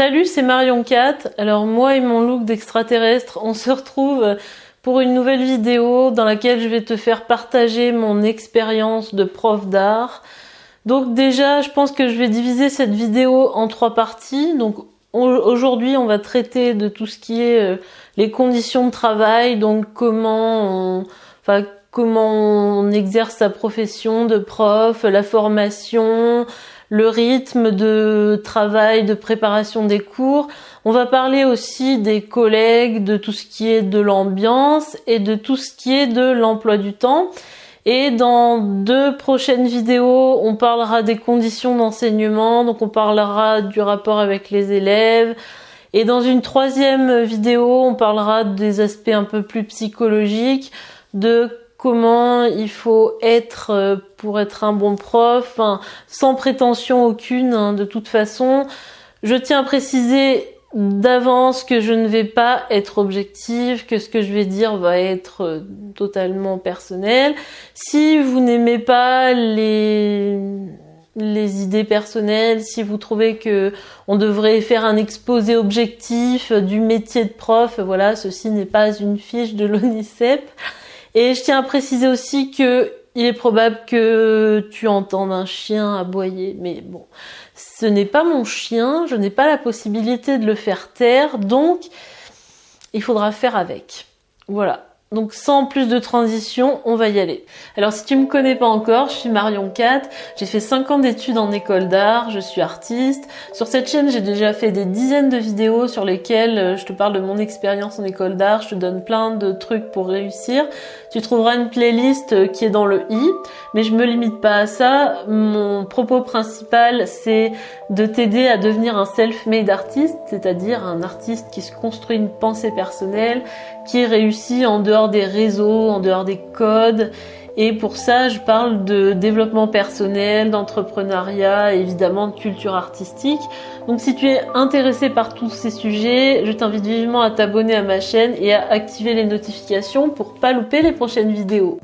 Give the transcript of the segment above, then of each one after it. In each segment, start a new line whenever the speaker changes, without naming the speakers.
Salut, c'est Marion Cat. Alors moi et mon look d'extraterrestre, on se retrouve pour une nouvelle vidéo dans laquelle je vais te faire partager mon expérience de prof d'art. Donc déjà, je pense que je vais diviser cette vidéo en 3 parties. Donc aujourd'hui, on va traiter de tout ce qui est les conditions de travail, donc comment on exerce sa profession de prof, la formation, le rythme de travail, de préparation des cours. On va parler aussi des collègues, de tout ce qui est de l'ambiance et de tout ce qui est de l'emploi du temps. Et dans 2 prochaines vidéos, on parlera des conditions d'enseignement, donc on parlera du rapport avec les élèves. Et dans une 3e vidéo, on parlera des aspects un peu plus psychologiques, de comment il faut être pour être un bon prof, sans prétention aucune, de toute façon. Je tiens à préciser d'avance que je ne vais pas être objective, que ce que je vais dire va être totalement personnel. Si vous n'aimez pas les idées personnelles, si vous trouvez que on devrait faire un exposé objectif du métier de prof, voilà, ceci n'est pas une fiche de l'ONICEP. Et je tiens à préciser aussi que il est probable que tu entendes un chien aboyer, mais bon, ce n'est pas mon chien, je n'ai pas la possibilité de le faire taire, donc il faudra faire avec. Voilà. Donc sans plus de transition, on va y aller. Alors si tu me connais pas encore, je suis Marion Cat, j'ai fait 5 ans d'études en école d'art, je suis artiste. Sur cette chaîne, j'ai déjà fait des dizaines de vidéos sur lesquelles je te parle de mon expérience en école d'art, je te donne plein de trucs pour réussir. Tu trouveras une playlist qui est dans le i, mais je me limite pas à ça. Mon propos principal, c'est de t'aider à devenir un self-made artiste, c'est-à-dire un artiste qui se construit une pensée personnelle, qui réussit en dehors des réseaux, en dehors des codes. Et pour ça, je parle de développement personnel, d'entrepreneuriat, évidemment de culture artistique. Donc si tu es intéressé par tous ces sujets, je t'invite vivement à t'abonner à ma chaîne et à activer les notifications pour pas louper les prochaines vidéos.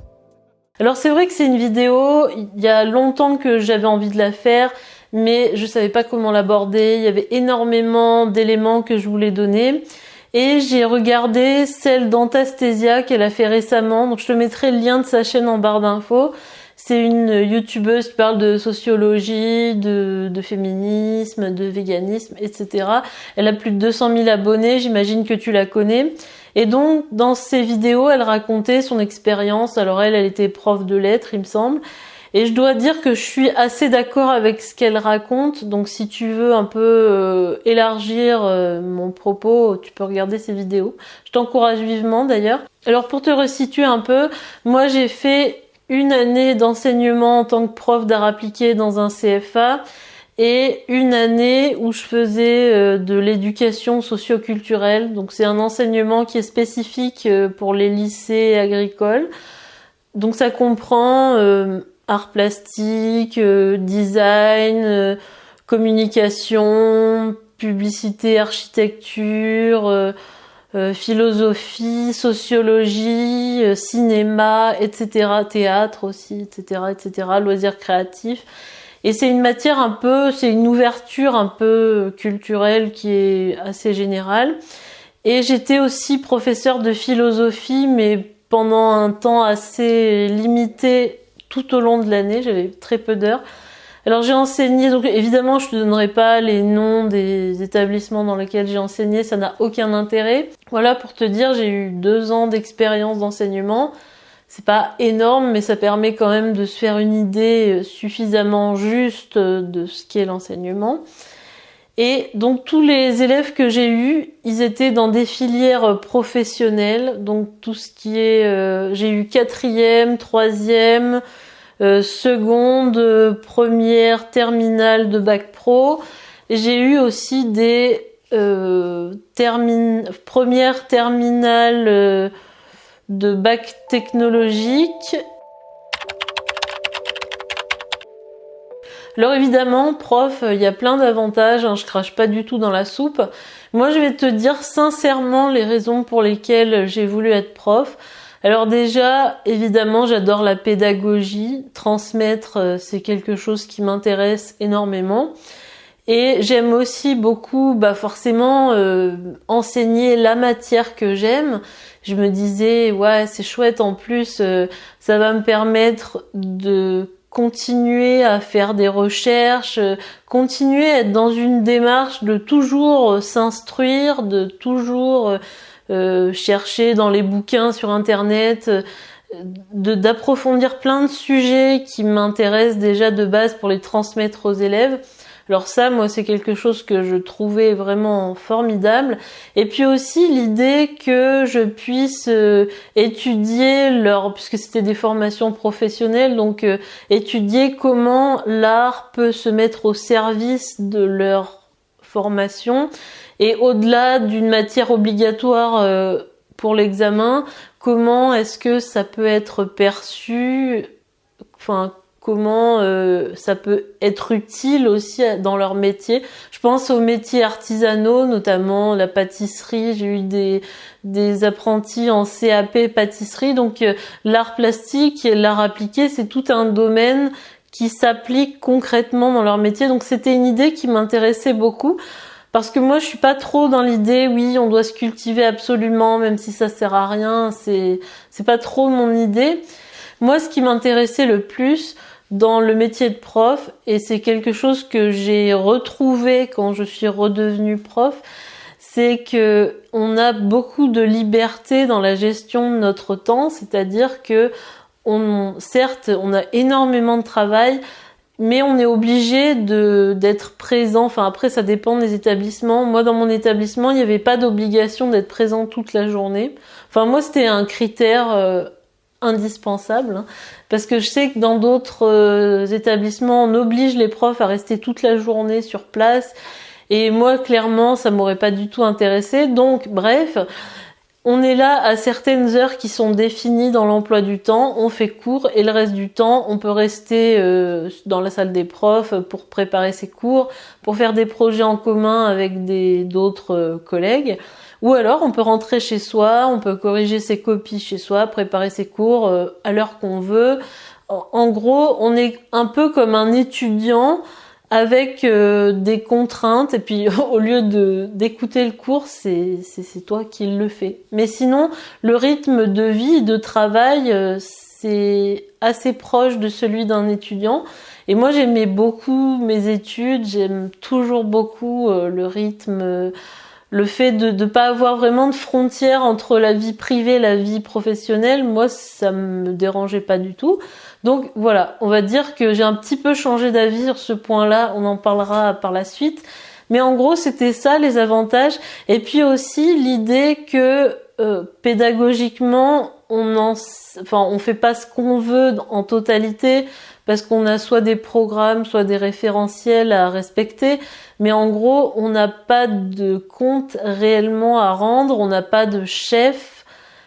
Alors c'est vrai que c'est une vidéo, il y a longtemps que j'avais envie de la faire, mais je savais pas comment l'aborder, il y avait énormément d'éléments que je voulais donner. Et j'ai regardé celle d'Antastasia qu'elle a fait récemment, donc je te mettrai le lien de sa chaîne en barre d'infos. C'est une youtubeuse qui parle de sociologie, de féminisme, de véganisme, etc. Elle a plus de 200 000 abonnés, j'imagine que tu la connais. Et donc, dans ses vidéos, elle racontait son expérience. Alors elle était prof de lettres, il me semble. Et je dois dire que je suis assez d'accord avec ce qu'elle raconte. Donc si tu veux un peu élargir mon propos, tu peux regarder ses vidéos. Je t'encourage vivement d'ailleurs. Alors pour te resituer un peu, moi j'ai fait 1 année d'enseignement en tant que prof d'art appliqué dans un CFA et 1 année où je faisais de l'éducation socio-culturelle. Donc c'est un enseignement qui est spécifique pour les lycées agricoles. Donc ça comprend art plastique, design, communication, publicité, architecture, philosophie, sociologie, cinéma, etc., théâtre aussi, etc., etc., loisirs créatifs. Et c'est une matière c'est une ouverture un peu culturelle qui est assez générale. Et j'étais aussi professeure de philosophie, mais pendant un temps assez limité tout au long de l'année, j'avais très peu d'heures. Alors j'ai enseigné, donc évidemment je te donnerai pas les noms des établissements dans lesquels j'ai enseigné, ça n'a aucun intérêt. Voilà, pour te dire, j'ai eu 2 ans d'expérience d'enseignement. C'est pas énorme, mais ça permet quand même de se faire une idée suffisamment juste de ce qu'est l'enseignement. Et donc tous les élèves que j'ai eus, ils étaient dans des filières professionnelles, donc tout ce qui est, j'ai eu 4e, 3e, seconde, première, terminale de bac pro. Et j'ai eu aussi des première, terminale de bac technologique. Alors évidemment, prof, il y a plein d'avantages, je crache pas du tout dans la soupe. Moi, je vais te dire sincèrement les raisons pour lesquelles j'ai voulu être prof. Alors déjà, évidemment, j'adore la pédagogie. Transmettre, c'est quelque chose qui m'intéresse énormément. Et j'aime aussi beaucoup, forcément, enseigner la matière que j'aime. Je me disais, ouais, c'est chouette, en plus, ça va me permettre de continuer à faire des recherches, continuer à être dans une démarche de toujours s'instruire, de toujours chercher dans les bouquins sur Internet, d'approfondir plein de sujets qui m'intéressent déjà de base pour les transmettre aux élèves. Alors ça, moi, c'est quelque chose que je trouvais vraiment formidable. Et puis aussi l'idée que je puisse étudier puisque c'était des formations professionnelles, donc étudier comment l'art peut se mettre au service de leur formation. Et au-delà d'une matière obligatoire pour l'examen, comment est-ce que ça peut être perçu, comment ça peut être utile aussi dans leur métier. Je pense aux métiers artisanaux, notamment la pâtisserie. J'ai eu des apprentis en CAP pâtisserie, donc l'art plastique et l'art appliqué, c'est tout un domaine qui s'applique concrètement dans leur métier. Donc c'était une idée qui m'intéressait beaucoup. Parce que moi, je suis pas trop dans l'idée, oui, on doit se cultiver absolument, même si ça sert à rien. C'est pas trop mon idée. Moi, ce qui m'intéressait le plus dans le métier de prof, et c'est quelque chose que j'ai retrouvé quand je suis redevenue prof, c'est que on a beaucoup de liberté dans la gestion de notre temps. C'est-à-dire que certes, on a énormément de travail, mais on est obligé d'être présent. Enfin, après, ça dépend des établissements. Moi, dans mon établissement, il n'y avait pas d'obligation d'être présent toute la journée. Enfin, moi, c'était un critère indispensable, hein, parce que je sais que dans d'autres établissements, on oblige les profs à rester toute la journée sur place. Et moi, clairement, ça m'aurait pas du tout intéressé. Donc, bref, on est là à certaines heures qui sont définies dans l'emploi du temps, on fait cours et le reste du temps, on peut rester dans la salle des profs pour préparer ses cours, pour faire des projets en commun avec d'autres collègues. Ou alors on peut rentrer chez soi, on peut corriger ses copies chez soi, préparer ses cours à l'heure qu'on veut. En gros, on est un peu comme un étudiant avec des contraintes, et puis au lieu d'écouter le cours, c'est toi qui le fais. Mais sinon, le rythme de vie, de travail, c'est assez proche de celui d'un étudiant. Et moi, j'aimais beaucoup mes études, j'aime toujours beaucoup le rythme, le fait de pas avoir vraiment de frontières entre la vie privée et la vie professionnelle. Moi, ça me dérangeait pas du tout. Donc voilà, on va dire que j'ai un petit peu changé d'avis sur ce point-là, on en parlera par la suite. Mais en gros, c'était ça les avantages. Et puis aussi l'idée que pédagogiquement, on fait pas ce qu'on veut en totalité, parce qu'on a soit des programmes, soit des référentiels à respecter. Mais en gros, on n'a pas de compte réellement à rendre, on n'a pas de chef.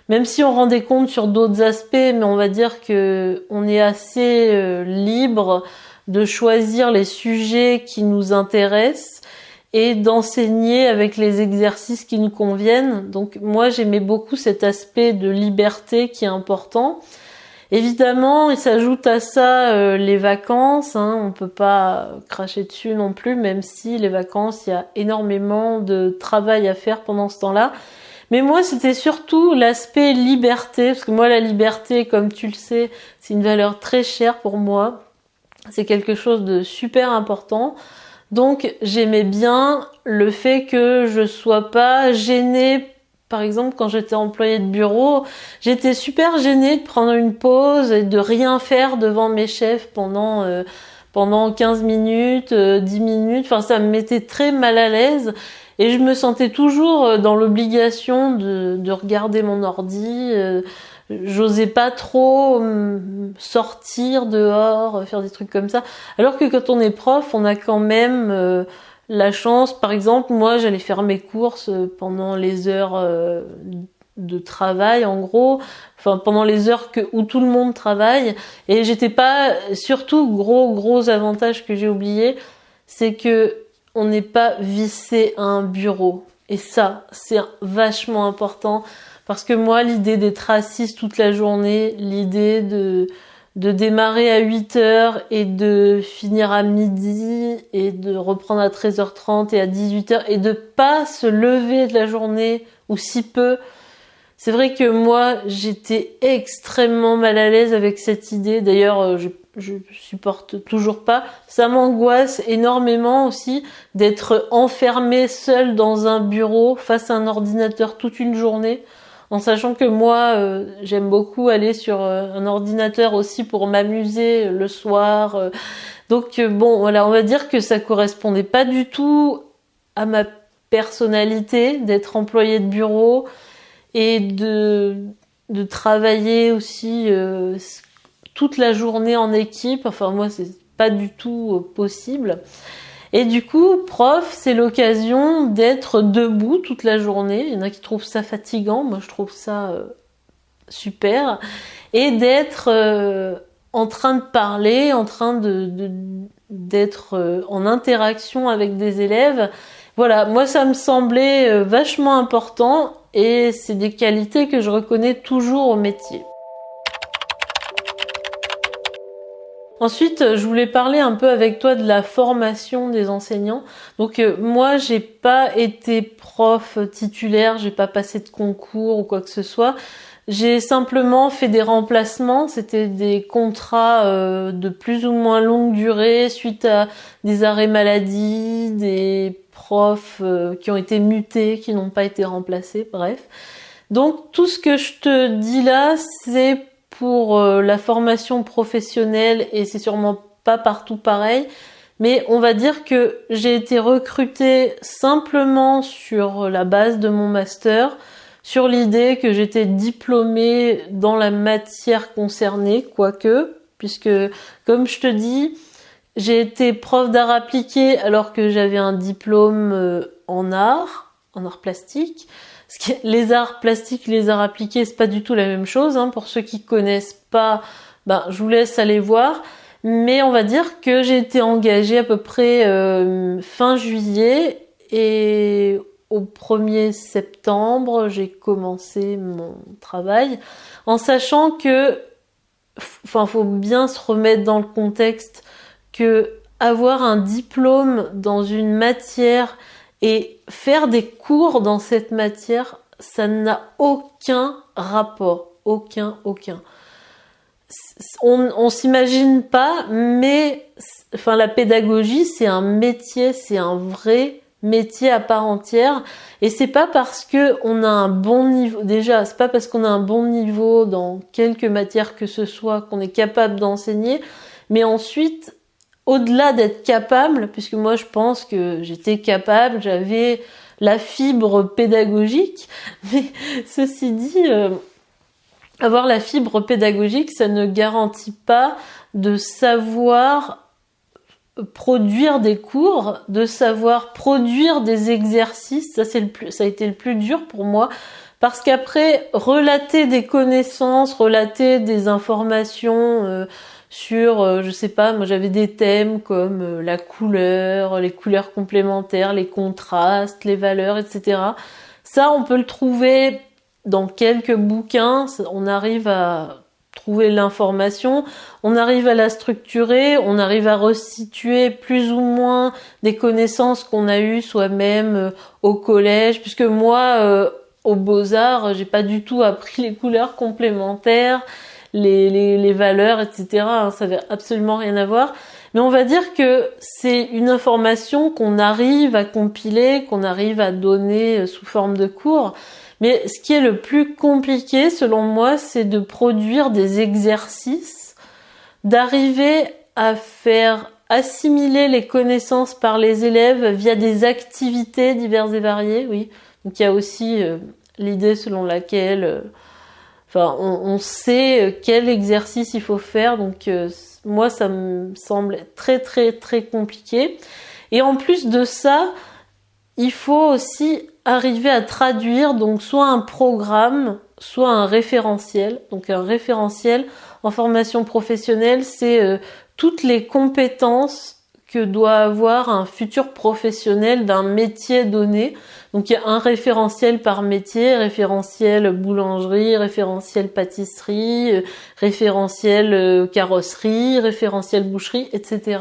Même si on rend des comptes sur d'autres aspects, mais on va dire que on est assez libre de choisir les sujets qui nous intéressent et d'enseigner avec les exercices qui nous conviennent. Donc moi, j'aimais beaucoup cet aspect de liberté qui est important. Évidemment, il s'ajoute à ça les vacances, hein, on peut pas cracher dessus non plus, même si les vacances, il y a énormément de travail à faire pendant ce temps-là. Mais moi, c'était surtout l'aspect liberté, parce que moi, la liberté, comme tu le sais, c'est une valeur très chère pour moi. C'est quelque chose de super important. Donc, j'aimais bien le fait que je sois pas gênée. Par exemple, quand j'étais employée de bureau, j'étais super gênée de prendre une pause et de rien faire devant mes chefs pendant 15 minutes, 10 minutes. Enfin, ça me mettait très mal à l'aise. Et je me sentais toujours dans l'obligation de regarder mon ordi. J'osais pas trop sortir dehors, faire des trucs comme ça. Alors que quand on est prof, on a quand même la chance. Par exemple, moi, j'allais faire mes courses pendant les heures de travail, en gros. Enfin, pendant les heures où tout le monde travaille. Et j'étais pas... Surtout, gros avantage que j'ai oublié, c'est que on n'est pas vissé à un bureau. Et ça, c'est vachement important. Parce que moi, l'idée d'être assise toute la journée, l'idée de démarrer à 8h et de finir à midi et de reprendre à 13h30 et à 18h et de pas se lever de la journée ou si peu. C'est vrai que moi, j'étais extrêmement mal à l'aise avec cette idée. D'ailleurs, je supporte toujours pas. Ça m'angoisse énormément aussi d'être enfermée seule dans un bureau face à un ordinateur toute une journée. En sachant que moi, j'aime beaucoup aller sur un ordinateur aussi pour m'amuser le soir. Donc bon, voilà, on va dire que ça correspondait pas du tout à ma personnalité d'être employée de bureau et de travailler aussi toute la journée en équipe. Enfin moi, c'est pas du tout possible. Et du coup, prof, c'est l'occasion d'être debout toute la journée. Il y en a qui trouvent ça fatigant, moi je trouve ça super. Et d'être en train de parler, en train d'être en interaction avec des élèves. Voilà, moi ça me semblait vachement important et c'est des qualités que je reconnais toujours au métier. Ensuite, je voulais parler un peu avec toi de la formation des enseignants. Donc moi, j'ai pas été prof titulaire, j'ai pas passé de concours ou quoi que ce soit. J'ai simplement fait des remplacements, c'était des contrats de plus ou moins longue durée suite à des arrêts maladie, des profs qui ont été mutés, qui n'ont pas été remplacés, bref. Donc tout ce que je te dis là, c'est pour la formation professionnelle et c'est sûrement pas partout pareil, mais on va dire que j'ai été recrutée simplement sur la base de mon master, sur l'idée que j'étais diplômée dans la matière concernée, quoique, puisque comme je te dis, j'ai été prof d'art appliqué alors que j'avais un diplôme en art plastique. Les arts plastiques, les arts appliqués, c'est pas du tout la même chose. Pour ceux qui connaissent pas, je vous laisse aller voir. Mais on va dire que j'ai été engagée à peu près fin juillet et au 1er septembre, j'ai commencé mon travail en sachant que, faut bien se remettre dans le contexte que avoir un diplôme dans une matière et faire des cours dans cette matière, ça n'a aucun rapport. Aucun. On s'imagine pas, mais la pédagogie, c'est un métier, c'est un vrai métier à part entière. Et c'est pas parce que on a un bon niveau, déjà, c'est pas parce qu'on a un bon niveau dans quelque matière que ce soit qu'on est capable d'enseigner, mais ensuite, au-delà d'être capable, puisque moi je pense que j'étais capable, j'avais la fibre pédagogique, mais ceci dit, avoir la fibre pédagogique, ça ne garantit pas de savoir produire des cours, de savoir produire des exercices. Ça a été le plus dur pour moi, parce qu'après, relater des connaissances, relater des informations sur, je sais pas, moi j'avais des thèmes comme la couleur, les couleurs complémentaires, les contrastes, les valeurs, etc. Ça, on peut le trouver dans quelques bouquins, on arrive à trouver l'information, on arrive à la structurer, on arrive à resituer plus ou moins des connaissances qu'on a eues soi-même au collège, puisque moi, aux Beaux-Arts, j'ai pas du tout appris les couleurs complémentaires, les valeurs, etc. Ça n'avait absolument rien à voir. Mais on va dire que c'est une information qu'on arrive à compiler, qu'on arrive à donner sous forme de cours. Mais ce qui est le plus compliqué, selon moi, c'est de produire des exercices, d'arriver à faire assimiler les connaissances par les élèves via des activités diverses et variées, oui. Donc il y a aussi l'idée selon laquelle on sait quel exercice il faut faire, donc moi ça me semble très très très compliqué. Et en plus de ça, il faut aussi arriver à traduire donc soit un programme, soit un référentiel. Donc un référentiel en formation professionnelle, c'est toutes les compétences que doit avoir un futur professionnel d'un métier donné. Donc il y a un référentiel par métier, référentiel boulangerie, référentiel pâtisserie, référentiel carrosserie, référentiel boucherie, etc.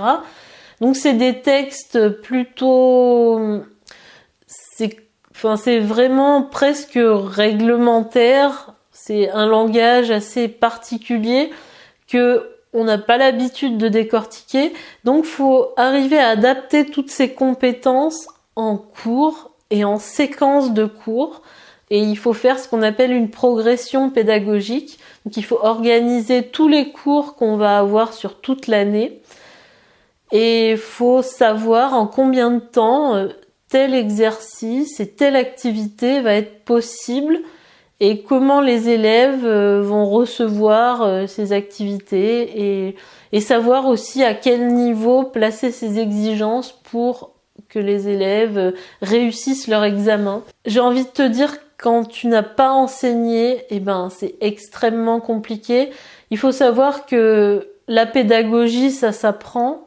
Donc c'est des textes plutôt... c'est vraiment presque réglementaire. C'est un langage assez particulier que on n'a pas l'habitude de décortiquer, donc faut arriver à adapter toutes ces compétences en cours et en séquence de cours, et il faut faire ce qu'on appelle une progression pédagogique. Donc il faut organiser tous les cours qu'on va avoir sur toute l'année, et il faut savoir en combien de temps tel exercice et telle activité va être possible, et comment les élèves vont recevoir ces activités, et savoir aussi à quel niveau placer ces exigences pour que les élèves réussissent leur examen. J'ai envie de te dire, quand tu n'as pas enseigné, c'est extrêmement compliqué. Il faut savoir que la pédagogie, ça s'apprend.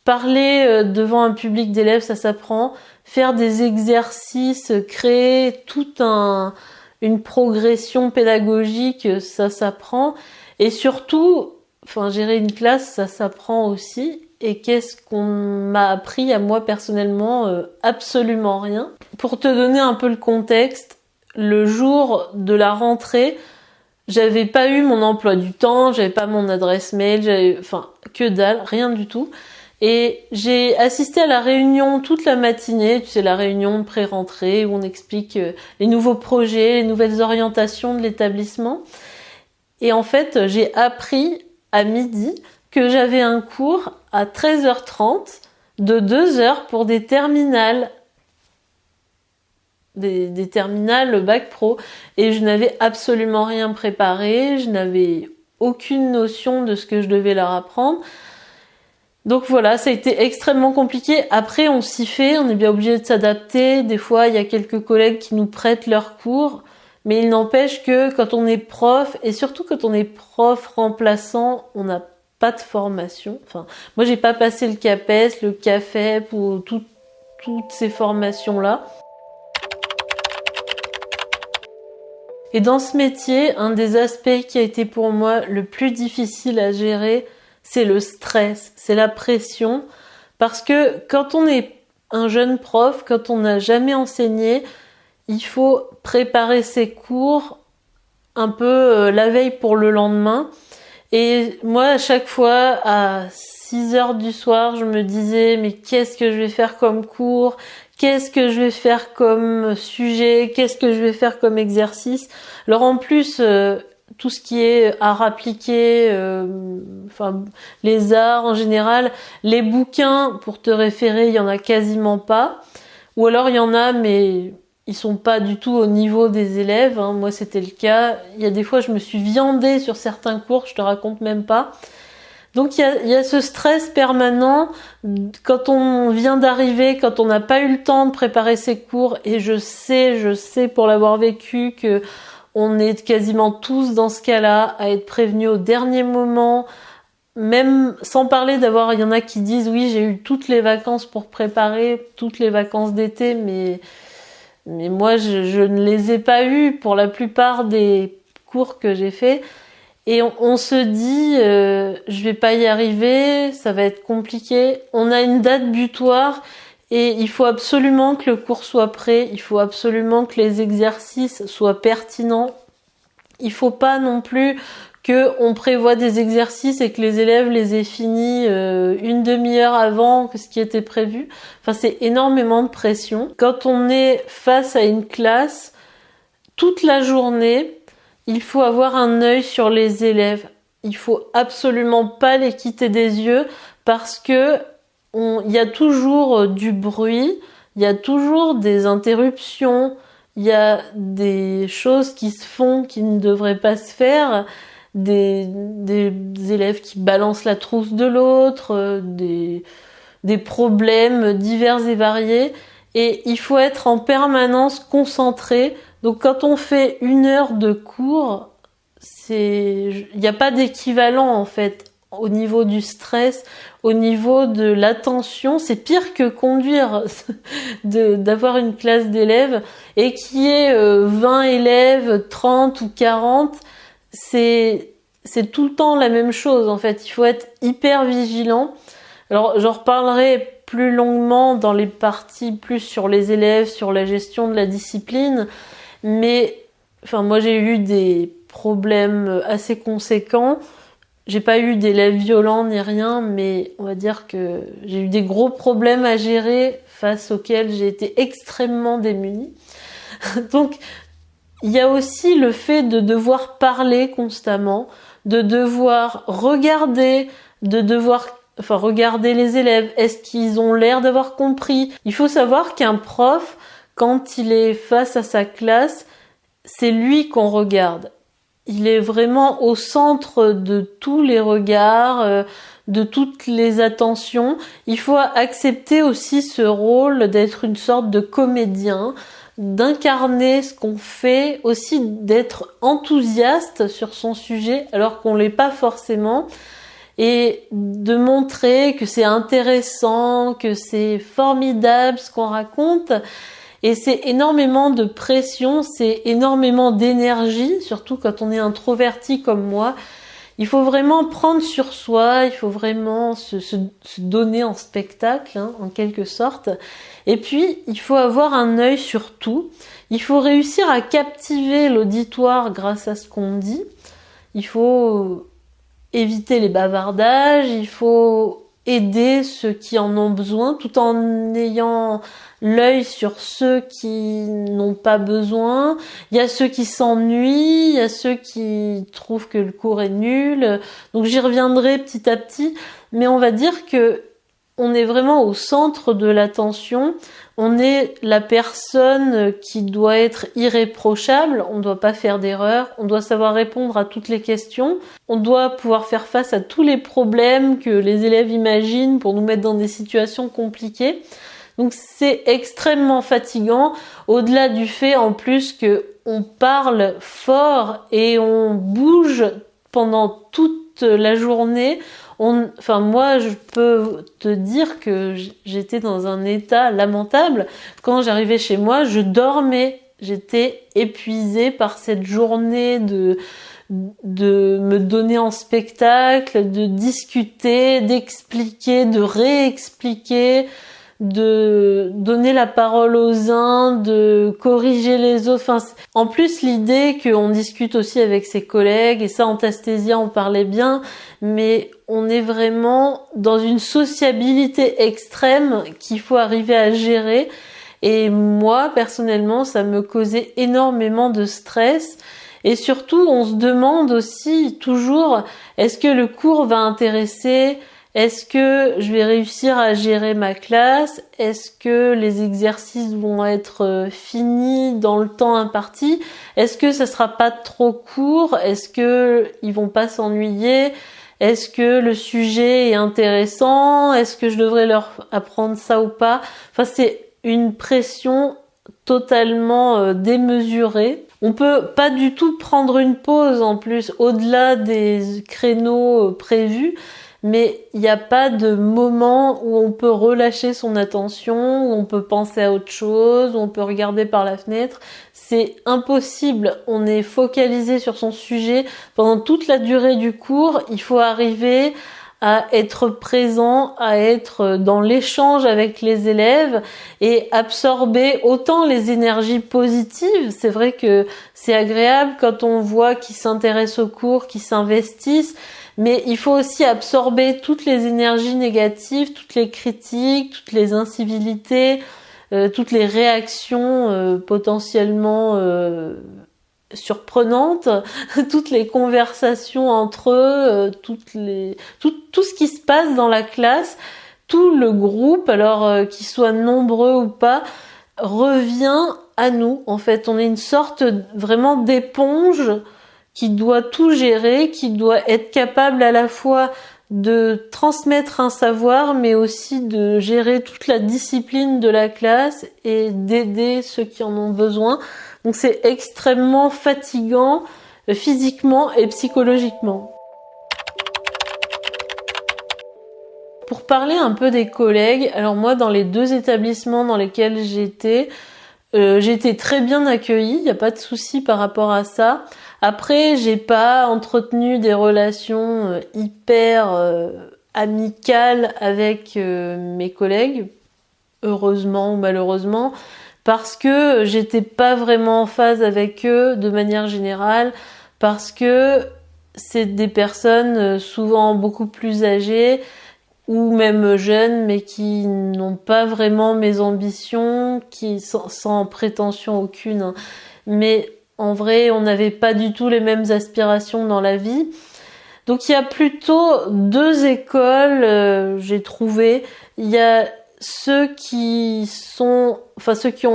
Parler devant un public d'élèves, ça s'apprend. Faire des exercices, créer une progression pédagogique, ça s'apprend. Et surtout, gérer une classe, ça s'apprend aussi. Et qu'est-ce qu'on m'a appris à moi personnellement? Absolument rien. Pour te donner un peu le contexte, le jour de la rentrée, j'avais pas eu mon emploi du temps, j'avais pas mon adresse mail, que dalle, rien du tout. Et j'ai assisté à la réunion toute la matinée, tu sais, la réunion de pré-rentrée où on explique les nouveaux projets, les nouvelles orientations de l'établissement. Et en fait, j'ai appris à midi que j'avais un cours à 13h30 de 2 heures pour des terminales. Des terminales bac pro. Et je n'avais absolument rien préparé, je n'avais aucune notion de ce que je devais leur apprendre. Donc voilà, ça a été extrêmement compliqué. Après, on s'y fait, on est bien obligé de s'adapter. Des fois, il y a quelques collègues qui nous prêtent leurs cours. Mais il n'empêche que quand on est prof, et surtout quand on est prof remplaçant, on n'a pas de formation. Moi, j'ai pas passé le CAPES, le CAFEP ou toutes ces formations-là. Et dans ce métier, un des aspects qui a été pour moi le plus difficile à gérer, c'est le stress, c'est la pression. Parce que quand on est un jeune prof, quand on n'a jamais enseigné, il faut préparer ses cours un peu la veille pour le lendemain. Et moi, à chaque fois, à 6h du soir, je me disais, mais qu'est-ce que je vais faire comme cours? Qu'est-ce que je vais faire comme sujet? Qu'est-ce que je vais faire comme exercice? Alors en plus, tout ce qui est art appliqué, les arts en général, les bouquins, pour te référer, il y en a quasiment pas. Ou alors il y en a, mais ils sont pas du tout au niveau des élèves. Moi, c'était le cas. Il y a des fois, je me suis viandée sur certains cours, je te raconte même pas. Donc il y a ce stress permanent quand on vient d'arriver, quand on n'a pas eu le temps de préparer ses cours, et je sais pour l'avoir vécu que on est quasiment tous dans ce cas-là, à être prévenus au dernier moment, même sans parler il y en a qui disent oui, j'ai eu toutes les vacances pour préparer, toutes les vacances d'été, mais moi je ne les ai pas eues pour la plupart des cours que j'ai faits. Et on se dit, je vais pas y arriver, ça va être compliqué. On a une date butoir et il faut absolument que le cours soit prêt, il faut absolument que les exercices soient pertinents. Il faut pas non plus que on prévoit des exercices et que les élèves les aient finis une demi-heure avant que ce qui était prévu. C'est énormément de pression. Quand on est face à une classe, toute la journée, il faut avoir un œil sur les élèves. Il faut absolument pas les quitter des yeux parce que il y a toujours du bruit, il y a toujours des interruptions, il y a des choses qui se font qui ne devraient pas se faire, des élèves qui balancent la trousse de l'autre, des problèmes divers et variés. Et il faut être en permanence concentré. Donc quand on fait 1 heure de cours, il n'y a pas d'équivalent en fait au niveau du stress, au niveau de l'attention. C'est pire que conduire, d'avoir une classe d'élèves et qui est 20 élèves, 30 ou 40. C'est tout le temps la même chose en fait. Il faut être hyper vigilant. Alors j'en reparlerai plus longuement dans les parties plus sur les élèves, sur la gestion de la discipline. Mais enfin moi j'ai eu des problèmes assez conséquents. J'ai pas eu d'élèves violents ni rien, mais on va dire que j'ai eu des gros problèmes à gérer face auxquels j'ai été extrêmement démunie. Donc il y a aussi le fait de devoir parler constamment, de devoir regarder, regarder les élèves. Est-ce qu'ils ont l'air d'avoir compris? Il faut savoir qu'un prof, quand il est face à sa classe, c'est lui qu'on regarde. Il est vraiment au centre de tous les regards, de toutes les attentions. Il faut accepter aussi ce rôle d'être une sorte de comédien, d'incarner ce qu'on fait, aussi d'être enthousiaste sur son sujet alors qu'on l'est pas forcément, et de montrer que c'est intéressant, que c'est formidable ce qu'on raconte. Et c'est énormément de pression, c'est énormément d'énergie, surtout quand on est introverti comme moi. Il faut vraiment prendre sur soi, il faut vraiment se donner en spectacle, en quelque sorte. Et puis, il faut avoir un œil sur tout. Il faut réussir à captiver l'auditoire grâce à ce qu'on dit. Il faut éviter les bavardages, il faut aider ceux qui en ont besoin, tout en ayant l'œil sur ceux qui n'ont pas besoin. Il y a ceux qui s'ennuient, il y a ceux qui trouvent que le cours est nul. Donc j'y reviendrai petit à petit, mais on va dire que on est vraiment au centre de l'attention. On est la personne qui doit être irréprochable, on ne doit pas faire d'erreurs, on doit savoir répondre à toutes les questions, on doit pouvoir faire face à tous les problèmes que les élèves imaginent pour nous mettre dans des situations compliquées. Donc c'est extrêmement fatigant, au-delà du fait en plus que on parle fort et on bouge pendant toute la journée. Moi, je peux te dire que j'étais dans un état lamentable. Quand j'arrivais chez moi, je dormais. J'étais épuisée par cette journée de me donner en spectacle, de discuter, d'expliquer, de réexpliquer, de donner la parole aux uns, de corriger les autres. En plus, l'idée qu'on discute aussi avec ses collègues, et ça en Tastésia on parlait bien, mais on est vraiment dans une sociabilité extrême qu'il faut arriver à gérer. Et moi, personnellement, ça me causait énormément de stress. Et surtout, on se demande aussi toujours, est-ce que le cours va intéresser ? Est-ce que je vais réussir à gérer ma classe? Est-ce que les exercices vont être finis dans le temps imparti? Est-ce que ça sera pas trop court? Est-ce que ils vont pas s'ennuyer? Est-ce que le sujet est intéressant? Est-ce que je devrais leur apprendre ça ou pas? C'est une pression totalement démesurée. On peut pas du tout prendre une pause en plus au-delà des créneaux prévus. Mais il n'y a pas de moment où on peut relâcher son attention, où on peut penser à autre chose, où on peut regarder par la fenêtre. C'est impossible. On est focalisé sur son sujet pendant toute la durée du cours. Il faut arriver à être présent, à être dans l'échange avec les élèves et absorber autant les énergies positives. C'est vrai que c'est agréable quand on voit qu'ils s'intéressent au cours, qu'ils s'investissent. Mais il faut aussi absorber toutes les énergies négatives, toutes les critiques, toutes les incivilités, toutes les réactions potentiellement surprenantes, toutes les conversations entre eux, tout ce qui se passe dans la classe, tout le groupe, alors qu'ils soient nombreux ou pas, revient à nous. En fait, on est une sorte vraiment d'éponge qui doit tout gérer, qui doit être capable à la fois de transmettre un savoir, mais aussi de gérer toute la discipline de la classe et d'aider ceux qui en ont besoin. Donc c'est extrêmement fatigant physiquement et psychologiquement. Pour parler un peu des collègues, alors moi dans les 2 établissements dans lesquels j'étais très bien accueillie, il n'y a pas de souci par rapport à ça. Après, j'ai pas entretenu des relations hyper amicales avec mes collègues, heureusement ou malheureusement, parce que j'étais pas vraiment en phase avec eux de manière générale, parce que c'est des personnes souvent beaucoup plus âgées ou même jeunes, mais qui n'ont pas vraiment mes ambitions, qui sans prétention aucune, hein. Mais en vrai, on n'avait pas du tout les mêmes aspirations dans la vie. Donc il y a plutôt 2 écoles, j'ai trouvé. Il y a ceux qui ont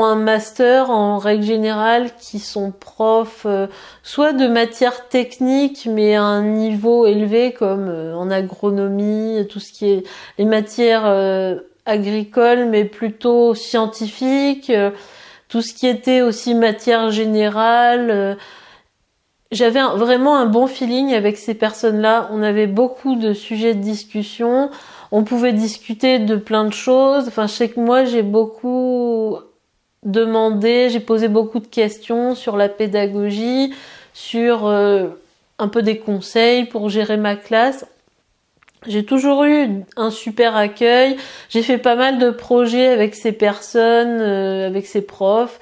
un master en règle générale, qui sont profs, soit de matières techniques, mais à un niveau élevé, comme en agronomie, tout ce qui est les matières agricoles, mais plutôt scientifiques, tout ce qui était aussi matière générale. J'avais vraiment un bon feeling avec ces personnes-là. On avait beaucoup de sujets de discussion. On pouvait discuter de plein de choses. Enfin, je sais que moi, j'ai beaucoup demandé, j'ai posé beaucoup de questions sur la pédagogie, sur un peu des conseils pour gérer ma classe. J'ai toujours eu un super accueil. J'ai fait pas mal de projets avec ces personnes, avec ces profs.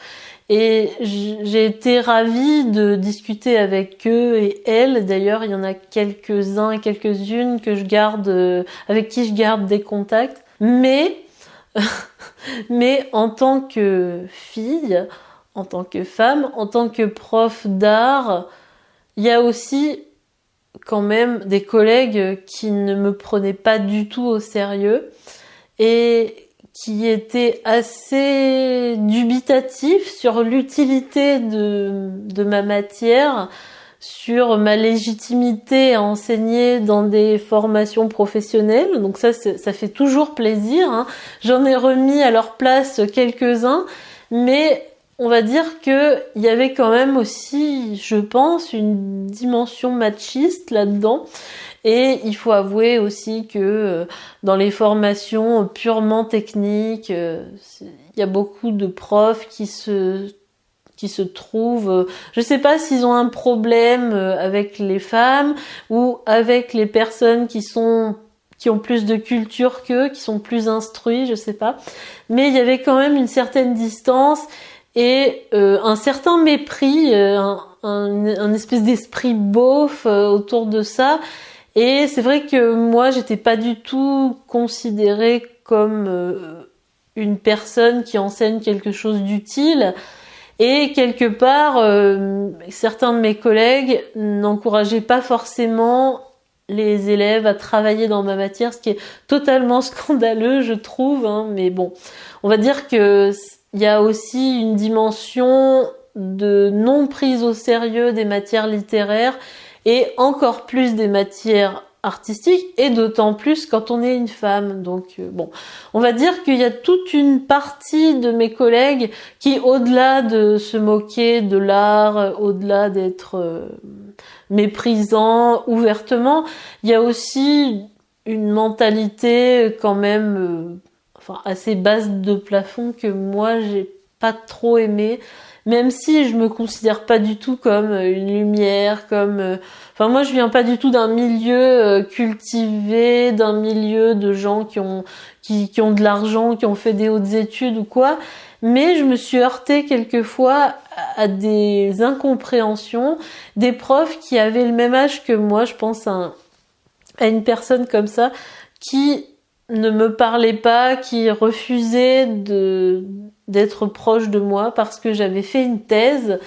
Et j'ai été ravie de discuter avec eux et elles. D'ailleurs, il y en a quelques-uns et quelques-unes que je garde, avec qui je garde des contacts. Mais en tant que fille, en tant que femme, en tant que prof d'art, il y a aussi quand même des collègues qui ne me prenaient pas du tout au sérieux et qui était assez dubitatif sur l'utilité de ma matière, sur ma légitimité à enseigner dans des formations professionnelles. Donc ça fait toujours plaisir, hein. J'en ai remis à leur place quelques-uns, mais on va dire que il y avait quand même aussi, je pense, une dimension machiste là-dedans. Et il faut avouer aussi que dans les formations purement techniques, il y a beaucoup de profs qui se trouvent, je sais pas s'ils ont un problème avec les femmes ou avec les personnes qui ont plus de culture qu'eux, qui sont plus instruits, je sais pas. Mais il y avait quand même une certaine distance et un certain mépris, un espèce d'esprit beauf autour de ça. Et c'est vrai que moi, j'étais pas du tout considérée comme une personne qui enseigne quelque chose d'utile. Et quelque part, certains de mes collègues n'encourageaient pas forcément les élèves à travailler dans ma matière, ce qui est totalement scandaleux, je trouve, hein. Mais bon, on va dire que il y a aussi une dimension de non prise au sérieux des matières littéraires et encore plus des matières artistiques, et d'autant plus quand on est une femme. Donc bon, on va dire qu'il y a toute une partie de mes collègues qui, au-delà de se moquer de l'art, au-delà d'être méprisant ouvertement, il y a aussi une mentalité quand même assez basse de plafond que moi j'ai pas trop aimé. Même si je me considère pas du tout comme une lumière, moi je viens pas du tout d'un milieu cultivé, d'un milieu de gens qui ont de l'argent, qui ont fait des hautes études ou quoi, mais je me suis heurtée quelquefois à des incompréhensions, des profs qui avaient le même âge que moi, je pense à une personne comme ça qui ne me parlait pas, qui refusait d'être proche de moi parce que j'avais fait une thèse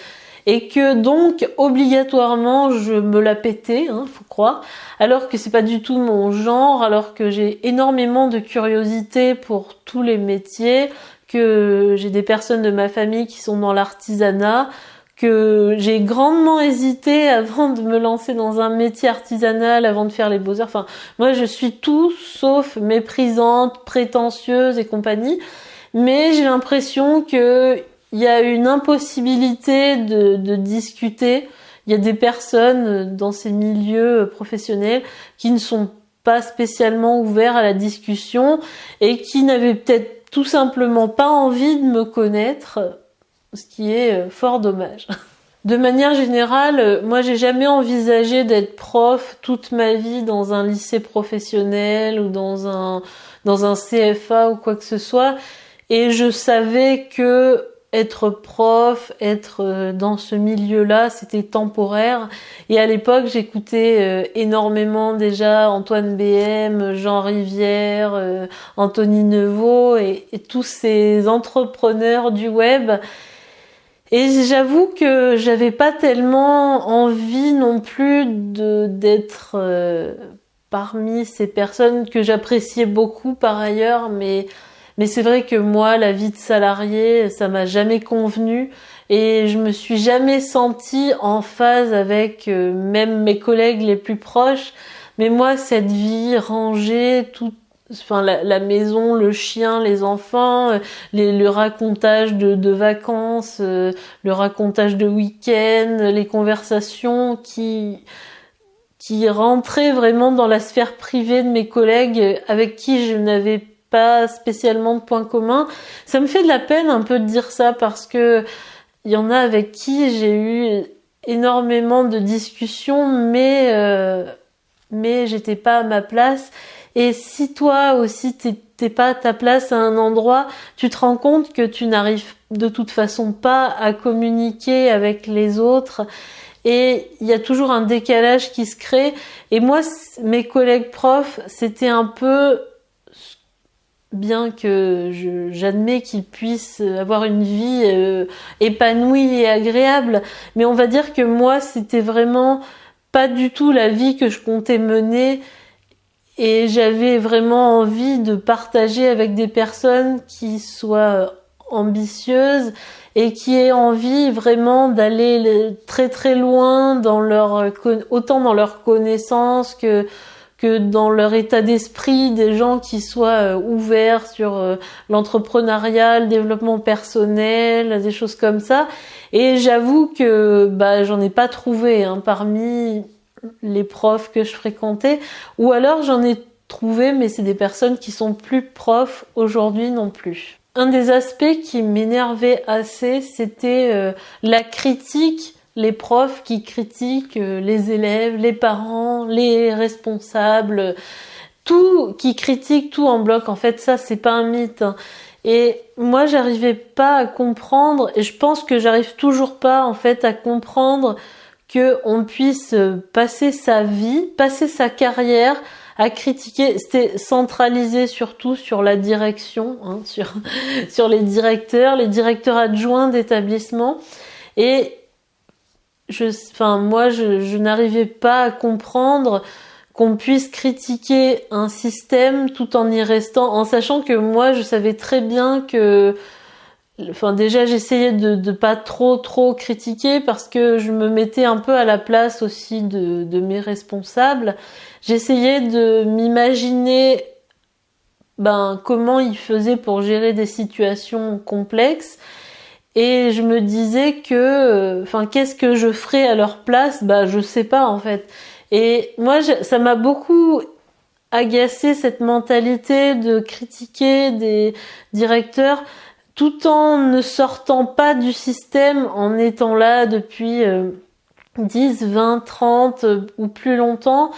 et que donc obligatoirement je me la pétais, hein, faut croire, alors que c'est pas du tout mon genre, alors que j'ai énormément de curiosité pour tous les métiers, que j'ai des personnes de ma famille qui sont dans l'artisanat, que j'ai grandement hésité avant de me lancer dans un métier artisanal, avant de faire les beaux-arts. Enfin, moi je suis tout sauf méprisante, prétentieuse et compagnie. Mais j'ai l'impression que il y a une impossibilité de discuter. Il y a des personnes dans ces milieux professionnels qui ne sont pas spécialement ouverts à la discussion et qui n'avaient peut-être tout simplement pas envie de me connaître, ce qui est fort dommage. De manière générale, moi j'ai jamais envisagé d'être prof toute ma vie dans un lycée professionnel ou dans un CFA ou quoi que ce soit, et je savais que être prof, être dans ce milieu-là, c'était temporaire. Et à l'époque, j'écoutais énormément déjà Antoine BM, Jean Rivière, Anthony Neveu et tous ces entrepreneurs du web. Et j'avoue que j'avais pas tellement envie non plus d'être parmi ces personnes que j'appréciais beaucoup par ailleurs, mais c'est vrai que moi, la vie de salarié, ça m'a jamais convenu et je me suis jamais sentie en phase avec même mes collègues les plus proches. Mais moi, cette vie rangée, la maison, le chien, les enfants, le racontage de vacances, le racontage de week-end, les conversations qui rentraient vraiment dans la sphère privée de mes collègues avec qui je n'avais pas spécialement de points communs. Ça me fait de la peine un peu de dire ça parce que il y en a avec qui j'ai eu énormément de discussions, mais j'étais pas à ma place. Et si toi aussi t'es pas à ta place à un endroit, tu te rends compte que tu n'arrives de toute façon pas à communiquer avec les autres et il y a toujours un décalage qui se crée. Et moi, mes collègues profs, c'était un peu, bien que j'admets qu'ils puissent avoir une vie épanouie et agréable, mais on va dire que moi, c'était vraiment pas du tout la vie que je comptais mener. Et j'avais vraiment envie de partager avec des personnes qui soient ambitieuses et qui aient envie vraiment d'aller très très loin dans autant dans leur connaissance que dans leur état d'esprit, des gens qui soient ouverts sur l'entrepreneuriat, le développement personnel, des choses comme ça. Et j'avoue que j'en ai pas trouvé parmi les profs que je fréquentais, ou alors j'en ai trouvé, mais c'est des personnes qui sont plus profs aujourd'hui non plus. Un des aspects qui m'énervait assez, c'était la critique, les profs qui critiquent les élèves, les parents, les responsables, tout, qui critiquent tout en bloc. En fait, ça, c'est pas un mythe. Et moi, j'arrivais pas à comprendre, et je pense que j'arrive toujours pas, en fait, à comprendre que on puisse passer sa vie, passer sa carrière à critiquer. C'était centralisé surtout sur la direction, sur les directeurs adjoints d'établissement. Et moi, je n'arrivais pas à comprendre qu'on puisse critiquer un système tout en y restant, en sachant que moi, je savais très bien que déjà j'essayais de pas trop critiquer parce que je me mettais un peu à la place aussi de mes responsables. J'essayais de m'imaginer comment ils faisaient pour gérer des situations complexes et je me disais que qu'est-ce que je ferais à leur place, je sais pas en fait. Et moi ça m'a beaucoup agacé cette mentalité de critiquer des directeurs tout en ne sortant pas du système, en étant là depuis 10, 20, 30 ou plus longtemps,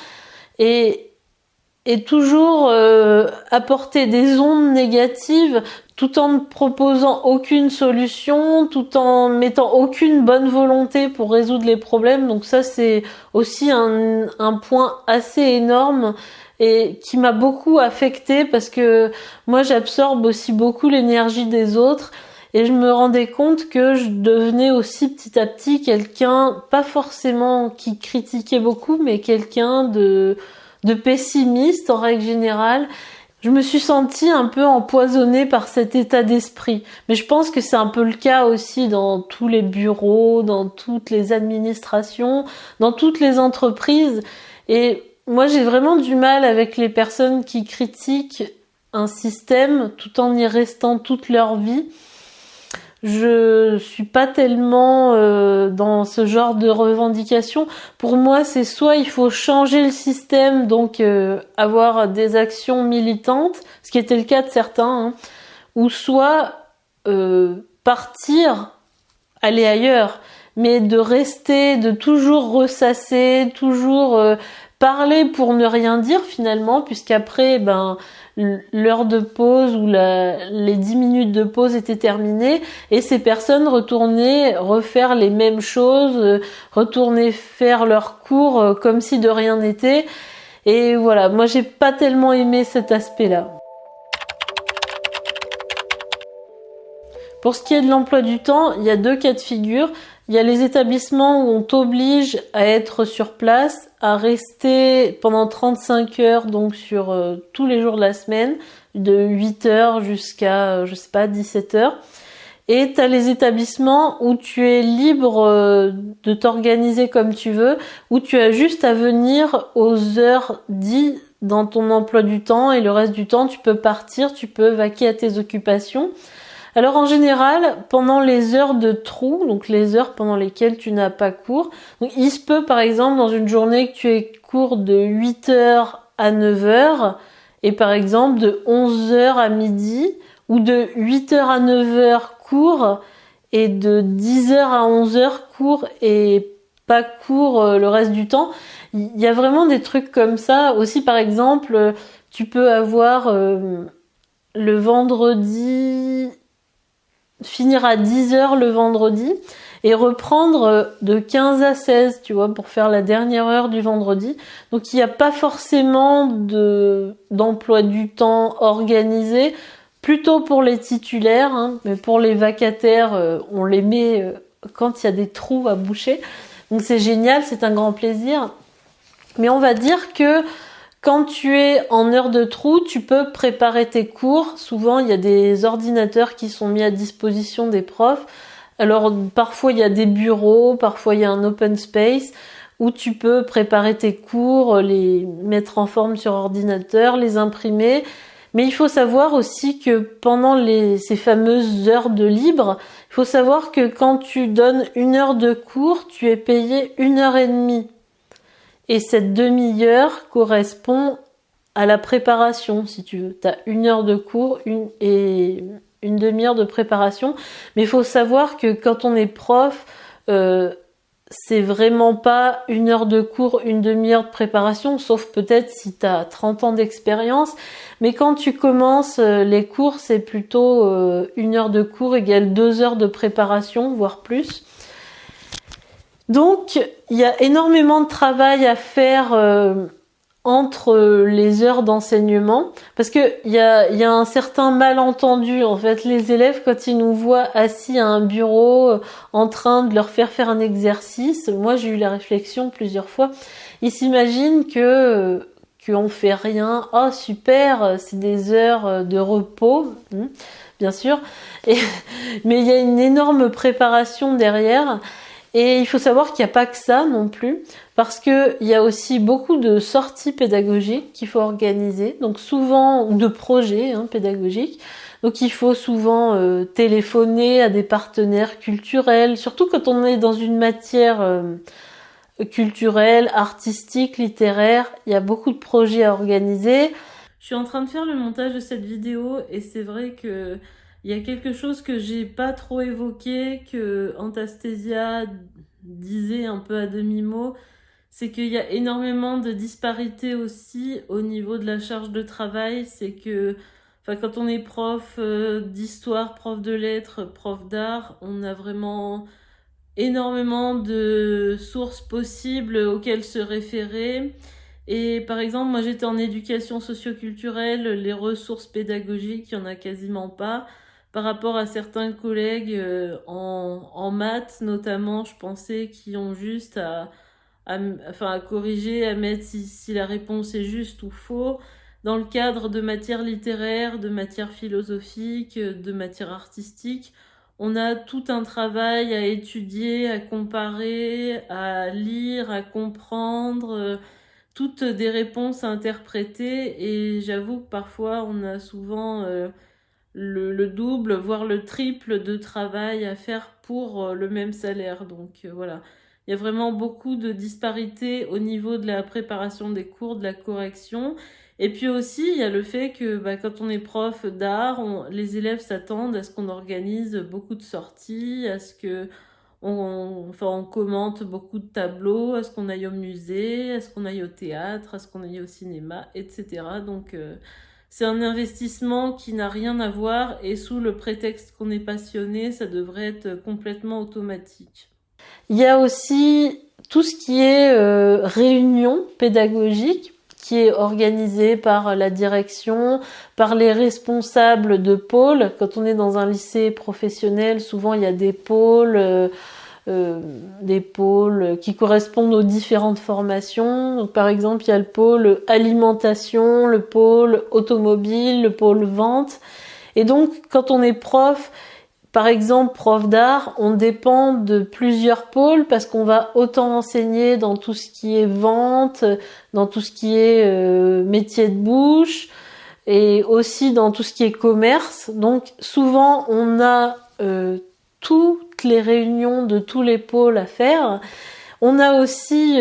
et toujours apporter des ondes négatives, tout en ne proposant aucune solution, tout en mettant aucune bonne volonté pour résoudre les problèmes. Donc ça, c'est aussi un point assez énorme et qui m'a beaucoup affectée parce que moi j'absorbe aussi beaucoup l'énergie des autres et je me rendais compte que je devenais aussi petit à petit quelqu'un, pas forcément qui critiquait beaucoup, mais quelqu'un de pessimiste en règle générale. Je me suis sentie un peu empoisonnée par cet état d'esprit. Mais je pense que c'est un peu le cas aussi dans tous les bureaux, dans toutes les administrations, dans toutes les entreprises. Et moi, j'ai vraiment du mal avec les personnes qui critiquent un système tout en y restant toute leur vie. je suis pas tellement dans ce genre de revendication. Pour moi, c'est soit il faut changer le système, donc avoir des actions militantes, ce qui était le cas de certains, hein, ou soit partir, aller ailleurs, mais de rester, de toujours ressasser, toujours parler pour ne rien dire finalement, puisqu'après, l'heure de pause ou les 10 minutes de pause étaient terminées et ces personnes retournaient refaire les mêmes choses, retournaient faire leurs cours comme si de rien n'était. Et voilà, moi j'ai pas tellement aimé cet aspect-là. Pour ce qui est de l'emploi du temps, il y a 2 cas de figure. Il y a les établissements où on t'oblige à être sur place, à rester pendant 35 heures, donc sur tous les jours de la semaine, de 8 heures jusqu'à, 17 heures. Et tu as les établissements où tu es libre de t'organiser comme tu veux, où tu as juste à venir aux heures dites dans ton emploi du temps et le reste du temps, tu peux partir, tu peux vaquer à tes occupations. Alors en général, pendant les heures de trou, donc les heures pendant lesquelles tu n'as pas cours, donc il se peut par exemple dans une journée que tu aies cours de 8 heures à 9 heures et par exemple de 11 heures à midi ou de 8 heures à 9 heures cours et de 10 heures à 11 heures cours et pas cours le reste du temps. Il y a vraiment des trucs comme ça. Aussi par exemple, tu peux avoir le vendredi finir à 10 heures le vendredi et reprendre de 15 à 16, tu vois, pour faire la dernière heure du vendredi. Donc il n'y a pas forcément d'emploi du temps organisé, plutôt pour les titulaires, hein, mais pour les vacataires, on les met quand il y a des trous à boucher. Donc c'est génial, c'est un grand plaisir. Mais on va dire que quand tu es en heure de trou, tu peux préparer tes cours. Souvent, il y a des ordinateurs qui sont mis à disposition des profs. Alors, parfois, il y a des bureaux, parfois, il y a un open space où tu peux préparer tes cours, les mettre en forme sur ordinateur, les imprimer. Mais il faut savoir aussi que pendant ces fameuses heures de libre, il faut savoir que quand tu donnes 1 heure de cours, tu es payé 1 heure et demie. Et cette demi-heure correspond à la préparation, si tu veux. Tu as 1 heure de cours et une demi-heure de préparation. Mais il faut savoir que quand on est prof, c'est vraiment pas 1 heure de cours, une demi-heure de préparation, sauf peut-être si tu as 30 ans d'expérience. Mais quand tu commences les cours, c'est plutôt 1 heure de cours égale 2 heures de préparation, voire plus. Donc, il y a énormément de travail à faire entre les heures d'enseignement, parce que il y a un certain malentendu. En fait, les élèves, quand ils nous voient assis à un bureau en train de leur faire un exercice, moi j'ai eu la réflexion plusieurs fois, ils s'imaginent qu'on fait rien. Oh super, c'est des heures de repos, bien sûr. Mais il y a une énorme préparation derrière. Et il faut savoir qu'il n'y a pas que ça non plus, parce que il y a aussi beaucoup de sorties pédagogiques qu'il faut organiser, donc souvent, ou de projets pédagogiques. Donc il faut souvent téléphoner à des partenaires culturels, surtout quand on est dans une matière culturelle, artistique, littéraire. Il y a beaucoup de projets à organiser. Je suis en train de faire le montage de cette vidéo et c'est vrai que il y a quelque chose que j'ai pas trop évoqué, que Antastasia disait un peu à demi-mot, c'est qu'il y a énormément de disparités aussi au niveau de la charge de travail. C'est que quand on est prof d'histoire, prof de lettres, prof d'art, on a vraiment énormément de sources possibles auxquelles se référer. Et par exemple, moi j'étais en éducation socioculturelle, les ressources pédagogiques, il n'y en a quasiment pas. Par rapport à certains collègues en maths notamment, je pensais qu'ils ont juste à corriger, à mettre si la réponse est juste ou faux. Dans le cadre de matières littéraires, de matières philosophiques, de matières artistiques, on a tout un travail à étudier, à comparer, à lire, à comprendre, toutes des réponses à interpréter. Et j'avoue que parfois on a souvent le double, voire le triple de travail à faire pour le même salaire. Donc voilà, il y a vraiment beaucoup de disparités au niveau de la préparation des cours, de la correction. Et puis aussi, il y a le fait que quand on est prof d'art, les élèves s'attendent à ce qu'on organise beaucoup de sorties, à ce que on commente beaucoup de tableaux, à ce qu'on aille au musée, à ce qu'on aille au théâtre, à ce qu'on aille au cinéma, etc. Donc c'est un investissement qui n'a rien à voir et sous le prétexte qu'on est passionné, ça devrait être complètement automatique. Il y a aussi tout ce qui est réunion pédagogique qui est organisé par la direction, par les responsables de pôles. Quand on est dans un lycée professionnel, souvent il y a des pôles qui correspondent aux différentes formations. Donc, par exemple, il y a le pôle alimentation, le pôle automobile, le pôle vente. Et donc, quand on est prof, par exemple, prof d'art, on dépend de plusieurs pôles parce qu'on va autant enseigner dans tout ce qui est vente, dans tout ce qui est métier de bouche et aussi dans tout ce qui est commerce. Donc, souvent, on a toutes les réunions de tous les pôles à faire. On a aussi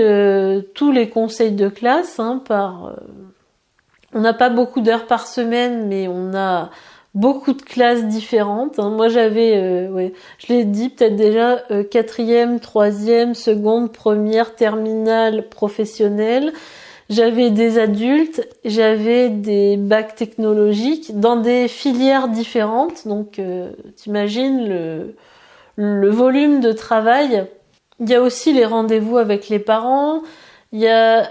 tous les conseils de classe. On n'a pas beaucoup d'heures par semaine, mais on a beaucoup de classes différentes. Moi, j'avais, je l'ai dit peut-être déjà, quatrième, troisième, seconde, première, terminale, professionnelle. J'avais des adultes, j'avais des bacs technologiques dans des filières différentes. Donc, t'imagines le volume de travail. Il y a aussi les rendez-vous avec les parents. Il y a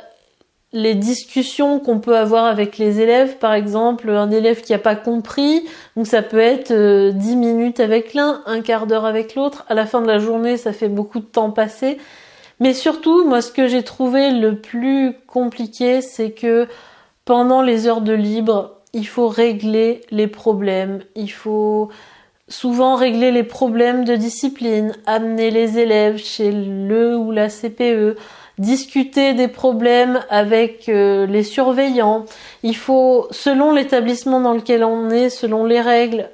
les discussions qu'on peut avoir avec les élèves. Par exemple, un élève qui n'a pas compris. Donc, ça peut être 10 minutes avec l'un, un quart d'heure avec l'autre. À la fin de la journée, ça fait beaucoup de temps passé. Mais surtout, moi, ce que j'ai trouvé le plus compliqué, c'est que pendant les heures de libre, il faut régler les problèmes. Il faut souvent régler les problèmes de discipline, amener les élèves chez le ou la CPE, discuter des problèmes avec les surveillants. Il faut, selon l'établissement dans lequel on est, selon les règles,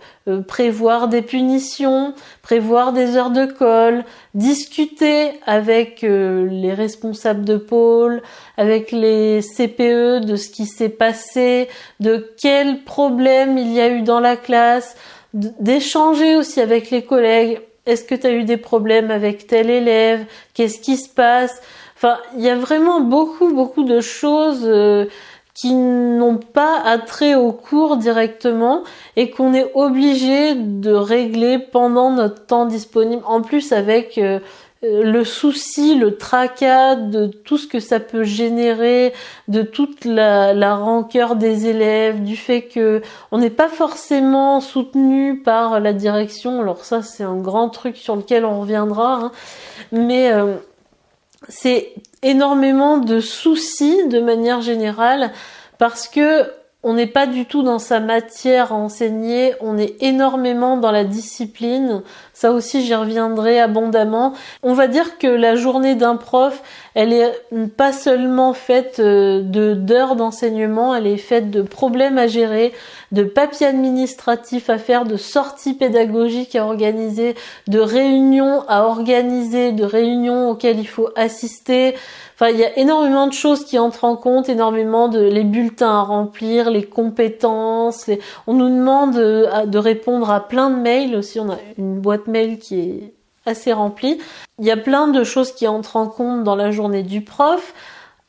prévoir des punitions, prévoir des heures de colle, discuter avec les responsables de pôle, avec les CPE de ce qui s'est passé, de quels problèmes il y a eu dans la classe, d'échanger aussi avec les collègues. Est-ce que tu as eu des problèmes avec tel élève? Qu'est-ce qui se passe? Enfin, il y a vraiment beaucoup de choses qui n'ont pas attrait au cours directement et qu'on est obligé de régler pendant notre temps disponible. En plus, avec le souci, le tracas de tout ce que ça peut générer, de toute la rancœur des élèves, du fait que on n'est pas forcément soutenu par la direction. Alors ça, c'est un grand truc sur lequel on reviendra, mais c'est énormément de soucis de manière générale parce que on n'est pas du tout dans sa matière à enseigner, on est énormément dans la discipline. Ça aussi, j'y reviendrai abondamment. On va dire que la journée d'un prof, elle est pas seulement faite d'heures d'enseignement, elle est faite de problèmes à gérer, de papiers administratifs à faire, de sorties pédagogiques à organiser, de réunions à organiser, de réunions auxquelles il faut assister. Enfin, il y a énormément de choses qui entrent en compte, énormément de les bulletins à remplir, les compétences. On nous demande de répondre à plein de mails aussi. On a une boîte mail qui est assez remplie. Il y a plein de choses qui entrent en compte dans la journée du prof.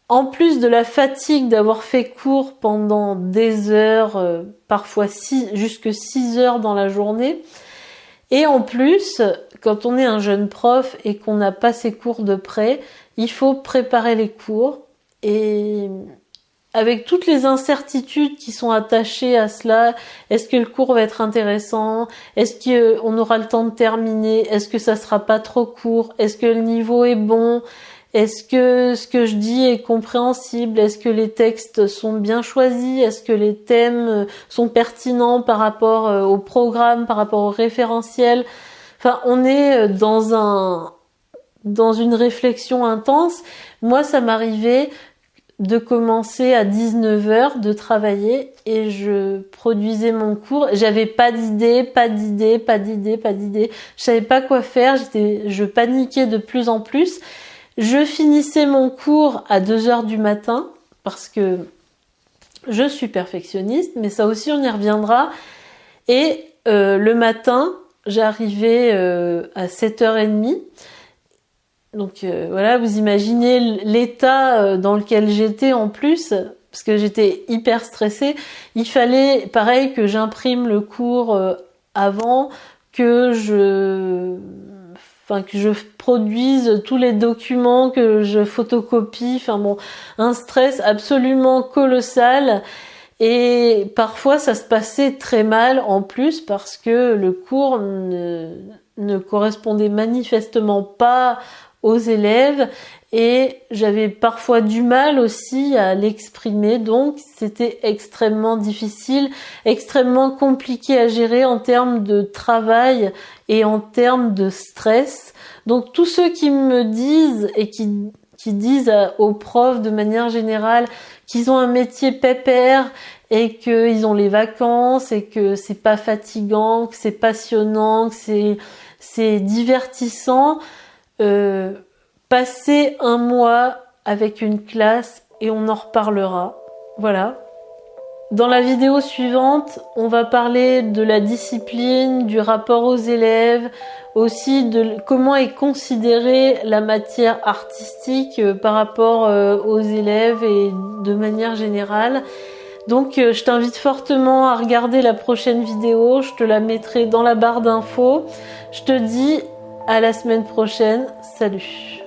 En plus de la fatigue d'avoir fait cours pendant des heures, parfois jusque 6 heures dans la journée. Et en plus, quand on est un jeune prof et qu'on n'a pas ses cours de près, il faut préparer les cours. Et avec toutes les incertitudes qui sont attachées à cela, est-ce que le cours va être intéressant? Est-ce qu'on aura le temps de terminer? Est-ce que ça sera pas trop court? Est-ce que le niveau est bon? Est-ce que ce que je dis est compréhensible? Est-ce que les textes sont bien choisis? Est-ce que les thèmes sont pertinents par rapport au programme, par rapport au référentiel? Enfin, on est dans une réflexion intense. Moi, ça m'arrivait de commencer à 19h de travailler et je produisais mon cours. J'avais pas d'idée. Je savais pas quoi faire. Je paniquais de plus en plus. Je finissais mon cours à 2h du matin parce que je suis perfectionniste, mais ça aussi on y reviendra. Et le matin, j'arrivais à 7h30. Donc voilà, vous imaginez l'état dans lequel j'étais en plus, parce que j'étais hyper stressée. Il fallait, pareil, que j'imprime le cours avant, que je produise tous les documents, que je photocopie. Enfin bon, un stress absolument colossal. Et parfois, ça se passait très mal en plus parce que le cours ne correspondait manifestement pas aux élèves et j'avais parfois du mal aussi à l'exprimer, donc c'était extrêmement difficile, extrêmement compliqué à gérer en termes de travail et en termes de stress. Donc tous ceux qui me disent et qui disent aux profs de manière générale qu'ils ont un métier pépère et qu'ils ont les vacances et que c'est pas fatigant, que c'est passionnant, que c'est divertissant, passez un mois avec une classe et on en reparlera. Voilà. Dans la vidéo suivante, on va parler de la discipline, du rapport aux élèves, aussi de comment est considérée la matière artistique par rapport aux élèves et de manière générale. Donc je t'invite fortement à regarder la prochaine vidéo, je te la mettrai dans la barre d'infos. Je te dis à la semaine prochaine, salut!